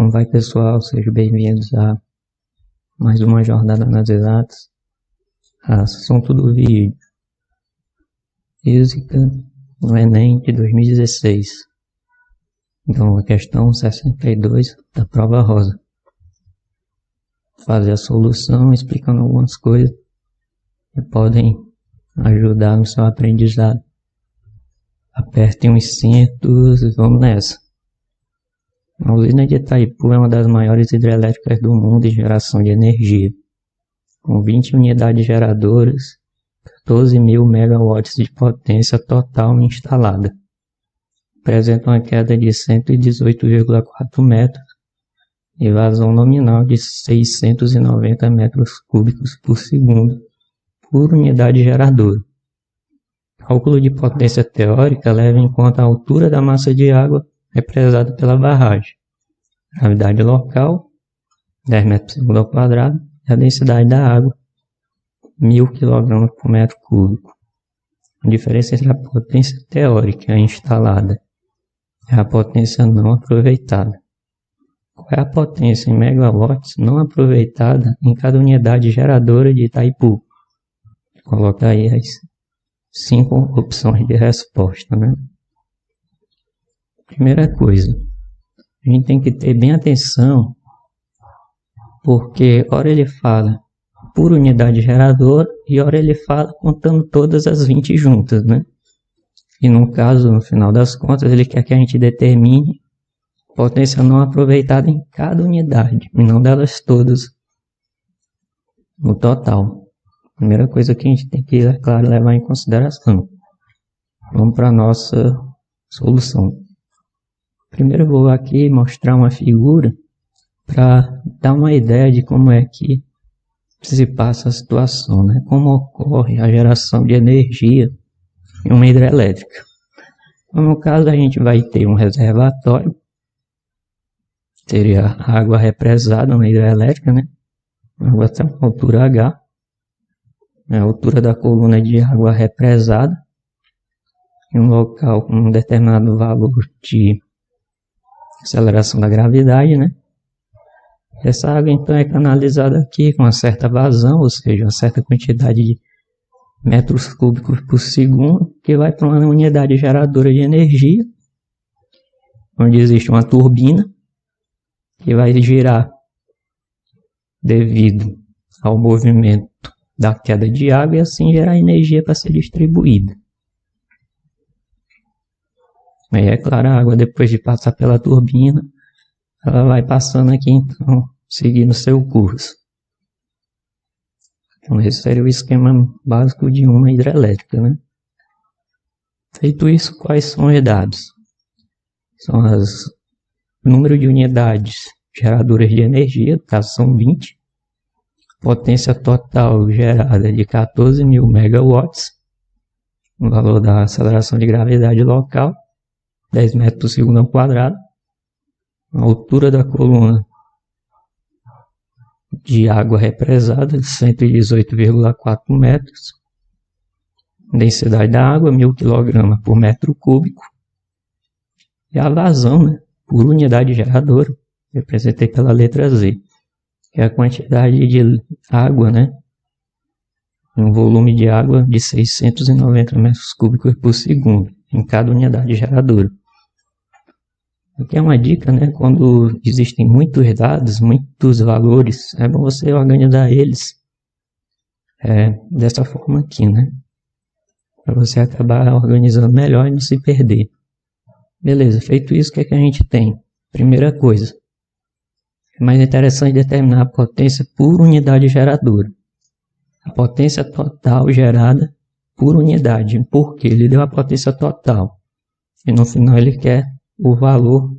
Como vai, pessoal? Sejam bem-vindos a mais uma jornada nas exatas. Assunto do vídeo: Física no Enem de 2016. Então, a questão 62 da prova rosa. Fazer a solução explicando algumas coisas que podem ajudar no seu aprendizado. Apertem os cintos e vamos nessa. A usina de Itaipu é uma das maiores hidrelétricas do mundo em geração de energia, com 20 unidades geradoras, 14.000 megawatts de potência total instalada. Apresenta uma queda de 118,4 metros e vazão nominal de 690 metros cúbicos por segundo por unidade geradora. Cálculo de potência teórica leva em conta a altura da massa de água represada pela barragem, gravidade local, 10 metros por segundo ao quadrado, e a densidade da água, 1.000 kg por metro cúbico. A diferença entre a potência teórica instalada e a potência não aproveitada. Qual é a potência em megawatts não aproveitada em cada unidade geradora de Itaipu? Coloca aí as 5 opções de resposta, né? Primeira coisa, a gente tem que ter bem atenção, porque ora ele fala por unidade geradora e ora ele fala contando todas as 20 juntas, né? E no caso, no final das contas, ele quer que a gente determine potência não aproveitada em cada unidade, e não delas todas no total. Primeira coisa que a gente tem que, é claro, levar em consideração. Vamos para a nossa solução. Primeiro eu vou aqui mostrar uma figura para dar uma ideia de como é que se passa a situação, né? Como ocorre a geração de energia em uma hidrelétrica. Então, no caso, a gente vai ter um reservatório, seria água represada na hidrelétrica, né? Água até uma altura H, a altura da coluna de água represada, em um local com um determinado valor de aceleração da gravidade, né? Essa água então é canalizada aqui com uma certa vazão, ou seja, uma certa quantidade de metros cúbicos por segundo, que vai para uma unidade geradora de energia, onde existe uma turbina que vai girar devido ao movimento da queda de água e assim gerar energia para ser distribuída. Aí, é claro, a água, depois de passar pela turbina, ela vai passando aqui, então, seguindo seu curso. Então, esse seria o esquema básico de uma hidrelétrica, né? Feito isso, quais são os dados? São o número de unidades geradoras de energia, no caso são 20. Potência total gerada de 14.000 megawatts. O valor da aceleração de gravidade local, 10 metros por segundo ao quadrado. A altura da coluna de água represada, 118,4 metros. Densidade da água, 1.000 kg por metro cúbico. E a vazão, né, por unidade geradora, representei pela letra Z, que é a quantidade de água, né, um volume de água de 690 metros cúbicos por segundo, em cada unidade geradora. Aqui é uma dica, né? Quando existem muitos dados, muitos valores, é bom você organizar eles dessa forma aqui, né? Para você acabar organizando melhor e não se perder. Beleza, feito isso, o que é que a gente tem? Primeira coisa, é mais interessante determinar a potência por unidade geradora. A potência total gerada por unidade. Por quê? Ele deu a potência total. E no final ele quer o valor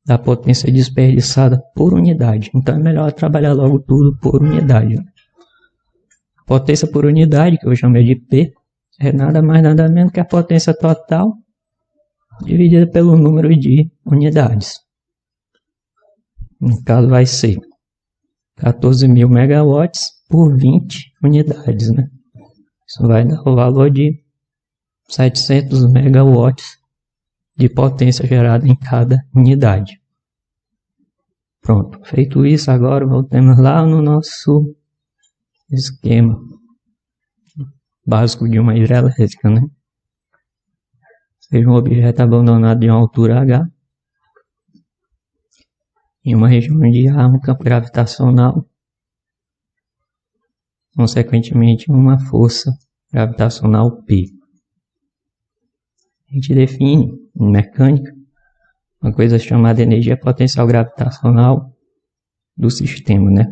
da potência desperdiçada por unidade. Então é melhor trabalhar logo tudo por unidade. A potência por unidade, que eu chamei de P, é nada mais nada menos que a potência total dividida pelo número de unidades. No caso vai ser 14.000 megawatts por 20 unidades, né? Isso vai dar o valor de 700 megawatts de potência gerada em cada unidade. Pronto, feito isso, agora voltamos lá no nosso esquema básico de uma hidrelétrica, né? Seja um objeto abandonado de uma altura H, em uma região onde há um campo gravitacional, consequentemente uma força gravitacional P. A gente define em mecânica uma coisa chamada energia potencial gravitacional do sistema, né?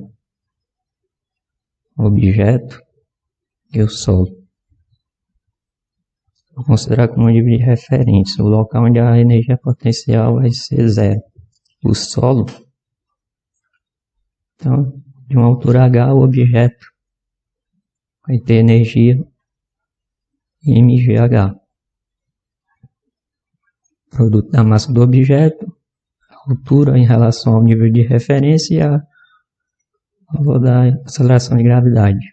O objeto e o solo. Vou considerar como nível de referência o local onde a energia potencial vai ser zero. O solo, então, de uma altura H, o objeto vai ter energia mgh. Produto da massa do objeto, a altura em relação ao nível de referência e a valor da aceleração de gravidade.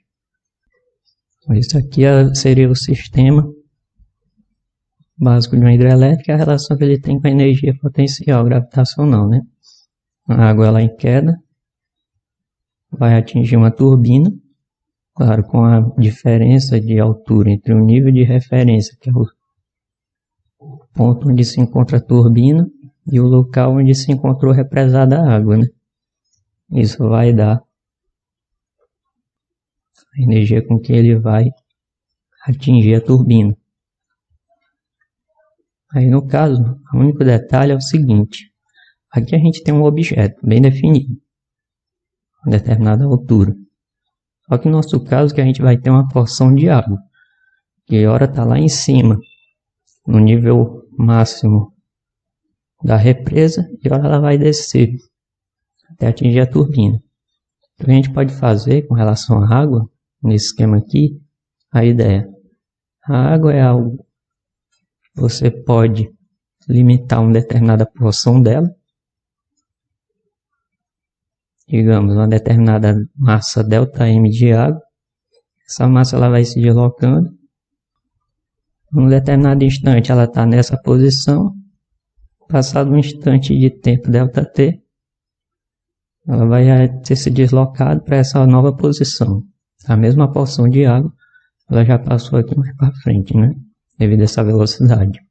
Então, isso aqui seria o sistema básico de uma hidrelétrica, a relação que ele tem com a energia potencial gravitacional, né? A água ela em queda vai atingir uma turbina, claro, com a diferença de altura entre o nível de referência, que é o ponto onde se encontra a turbina, e o local onde se encontrou represada a água, né? Isso vai dar a energia com que ele vai atingir a turbina. Aí no caso, o único detalhe é o seguinte: aqui a gente tem um objeto bem definido, a determinada altura. Só que no nosso caso que a gente vai ter uma porção de água, que ora está lá em cima, no nível máximo da represa, e ora ela vai descer até atingir a turbina. Então a gente pode fazer com relação à água, nesse esquema aqui, a ideia. A água é algo que você pode limitar uma determinada porção dela, digamos, uma determinada massa ΔM de água. Essa massa ela vai se deslocando. Em um determinado instante ela está nessa posição. Passado um instante de tempo ΔT, ela vai ter se deslocado para essa nova posição. A mesma porção de água, ela já passou aqui mais para frente, né? Devido a essa velocidade.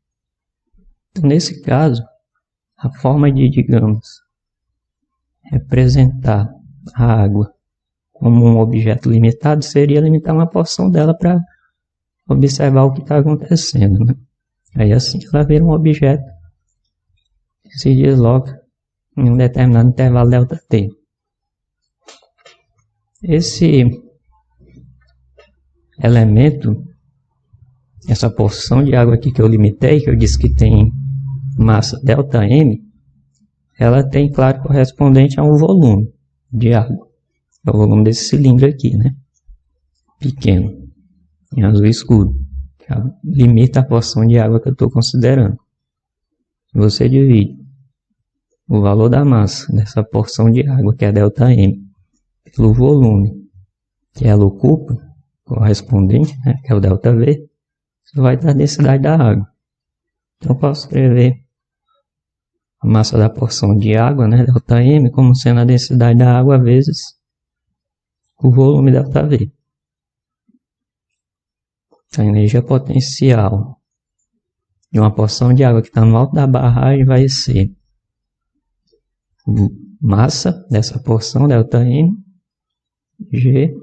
Então, nesse caso, a forma de, digamos, representar a água como um objeto limitado seria limitar uma porção dela para observar o que está acontecendo, né? Aí assim ela vira um objeto que se desloca em um determinado intervalo ΔT. Esse elemento, essa porção de água aqui que eu limitei, que eu disse que tem massa ΔM, ela tem, claro, correspondente a um volume de água. É o volume desse cilindro aqui, né? Pequeno, em azul escuro. Que limita a porção de água que eu estou considerando. Você divide o valor da massa dessa porção de água, que é ΔM, pelo volume que ela ocupa, correspondente, né, que é o ΔV, você vai dar a densidade da água. Então eu posso escrever a massa da porção de água, né, ΔM, como sendo a densidade da água vezes o volume ΔV. Então, a energia potencial de uma porção de água que está no alto da barragem vai ser massa dessa porção, ΔM, G,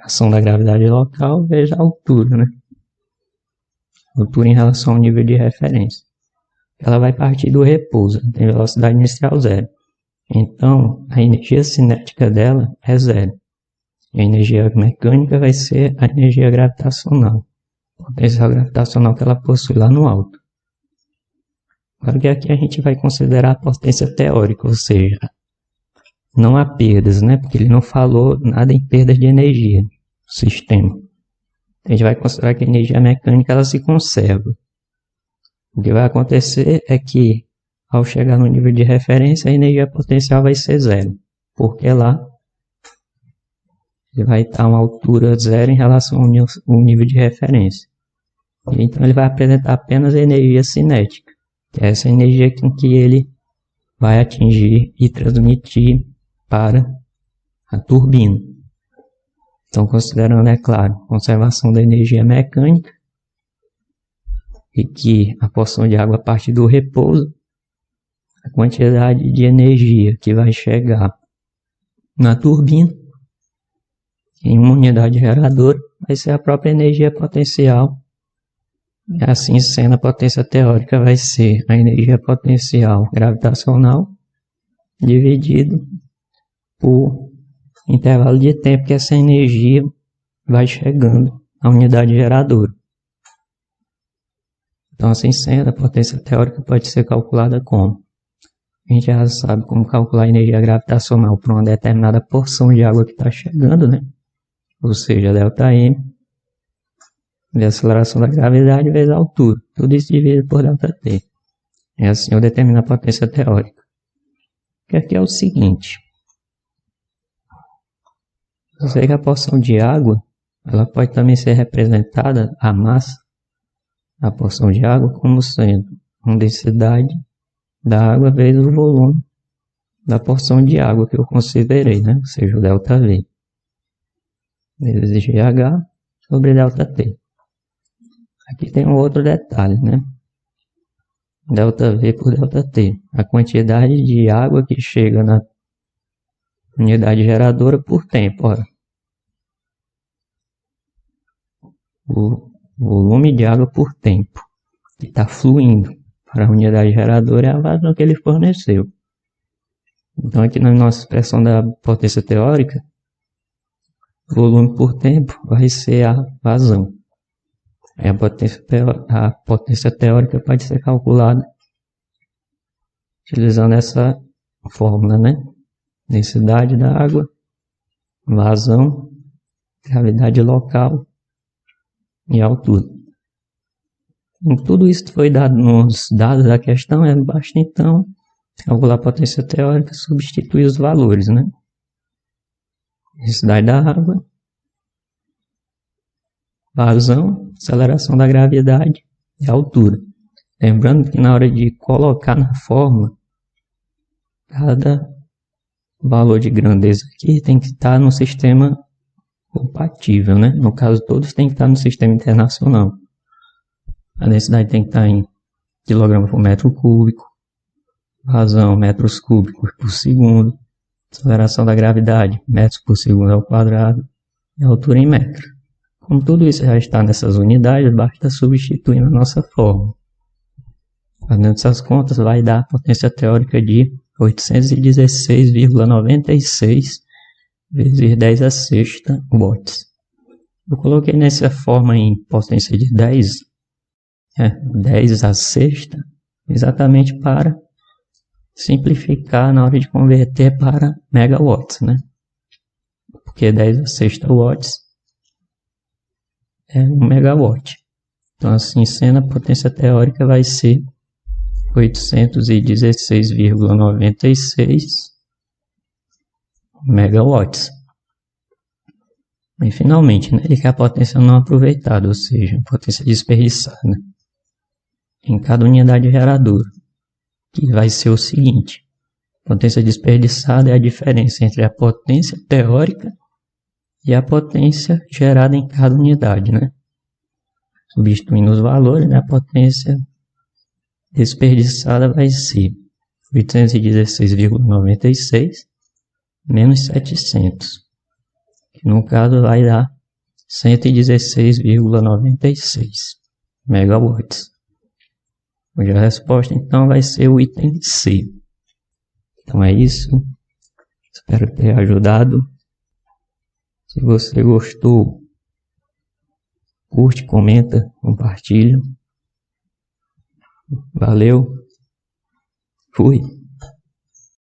ação da gravidade local, vezes a altura, né? Altura em relação ao nível de referência. Ela vai partir do repouso, tem velocidade inicial zero. Então, a energia cinética dela é zero. E a energia mecânica vai ser a energia gravitacional. O potencial gravitacional que ela possui lá no alto. Agora que aqui a gente vai considerar a potência teórica, ou seja, não há perdas, né? Porque ele não falou nada em perdas de energia no sistema. A gente vai considerar que a energia mecânica ela se conserva. O que vai acontecer é que, ao chegar no nível de referência, a energia potencial vai ser zero. Porque lá ele vai estar a uma altura zero em relação ao nível de referência. Então ele vai apresentar apenas a energia cinética, que é essa energia com que ele vai atingir e transmitir para a turbina. Então, considerando, é claro, conservação da energia mecânica e que a porção de água a partir do repouso, a quantidade de energia que vai chegar na turbina em uma unidade geradora vai ser a própria energia potencial. E assim sendo, a potência teórica vai ser a energia potencial gravitacional dividido por intervalo de tempo que essa energia vai chegando à unidade geradora. Então, assim sendo, a potência teórica pode ser calculada como? A gente já sabe como calcular a energia gravitacional para uma determinada porção de água que está chegando, né? Ou seja, ΔM, de aceleração da gravidade vezes a altura. Tudo isso dividido por ΔT. E assim eu determino a potência teórica. Que aqui é o seguinte. Eu sei que a porção de água, ela pode também ser representada, a massa da porção de água, como sendo a densidade da água vezes o volume da porção de água que eu considerei, né? Ou seja, o ΔV. Vezes GH sobre ΔT. Aqui tem um outro detalhe, né? ΔV por ΔT. A quantidade de água que chega na unidade geradora por tempo. Olha. O volume de água por tempo que está fluindo para a unidade geradora é a vazão que ele forneceu. Então aqui na nossa expressão da potência teórica, volume por tempo vai ser a vazão. Aí a potência teórica pode ser calculada utilizando essa fórmula, né? Densidade da água, vazão, gravidade local e altura. Tudo isso foi dado nos dados da questão, basta então calcular a potência teórica e substituir os valores, né? Densidade da água, vazão, aceleração da gravidade e altura. Lembrando que na hora de colocar na fórmula, cada valor de grandeza aqui tem que estar no sistema compatível, né? No caso, todos têm que estar no sistema internacional. A densidade tem que estar em kg por metro cúbico, vazão, metros cúbicos por segundo, aceleração da gravidade, metros por segundo ao quadrado, e altura em metro. Como tudo isso já está nessas unidades, basta substituir na nossa fórmula. Fazendo essas contas, vai dar a potência teórica de 816,96 vezes 10 a sexta watts. Eu coloquei nessa forma em potência de 10 a sexta, exatamente para simplificar na hora de converter para megawatts, né? Porque 10 a sexta watts é 1 megawatt. Então, assim sendo, a potência teórica vai ser 816,96 megawatts. E finalmente, né, ele quer a potência não aproveitada, ou seja, potência desperdiçada em cada unidade geradora, que vai ser o seguinte: potência desperdiçada é a diferença entre a potência teórica e a potência gerada em cada unidade, né? Substituindo os valores, né, a potência desperdiçada vai ser 816,96 menos 700, que no caso vai dar 116,96 megawatts. Hoje a resposta então vai ser o item C. Então é isso. Espero ter ajudado. Se você gostou, curte, comenta, compartilha. Valeu. Fui.